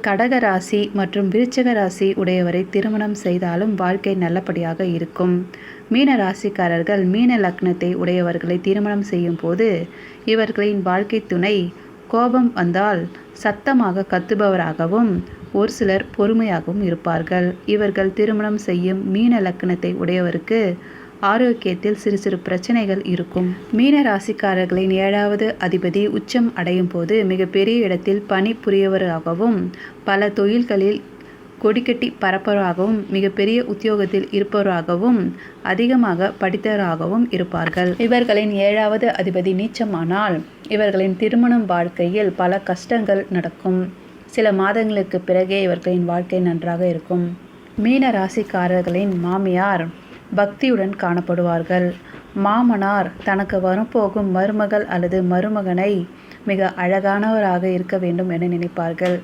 கடக ராசி மற்றும் விருச்சிக ராசி உடையவரை திருமணம் செய்தாலும் வாழ்க்கை நல்லபடியாக இருக்கும். மீன ராசிக்காரர்கள் மீன லக்னத்தை உடையவர்களை திருமணம் செய்யும் போது இவர்களின் வாழ்க்கை துணை கோபம் வந்தால் சத்தமாக கத்துபவராகவும் ஒரு சிலர் பொறுமையாகவும் இருப்பார்கள். இவர்கள் திருமணம் செய்யும் மீன லக்னத்தை உடையவருக்கு ஆரோக்கியத்தில் சிறு சிறு பிரச்சனைகள் இருக்கும். மீன ராசிக்காரர்களின் 7வது அதிபதி உச்சம் அடையும் போது மிகப்பெரிய இடத்தில் பணி புரியவராகவும் பல தொழில்களில் கொடிக்கட்டி பரப்பவராகவும் மிகப்பெரிய உத்தியோகத்தில் இருப்பவராகவும் அதிகமாக படித்தவராகவும் இருப்பார்கள். இவர்களின் 7வது அதிபதி நீச்சமானால் இவர்களின் திருமணம் வாழ்க்கையில் பல கஷ்டங்கள் நடக்கும். சில மாதங்களுக்கு பிறகே இவர்களின் வாழ்க்கை நன்றாக இருக்கும். மீன ராசிக்காரர்களின் மாமியார் பக்தியுடன் காணப்படுவார்கள். மாமனார் தனக்கு வரப்போகும் மருமகள் அல்லது மருமகனை மிக அழகானவராக இருக்க வேண்டும் என நினைப்பார்கள்.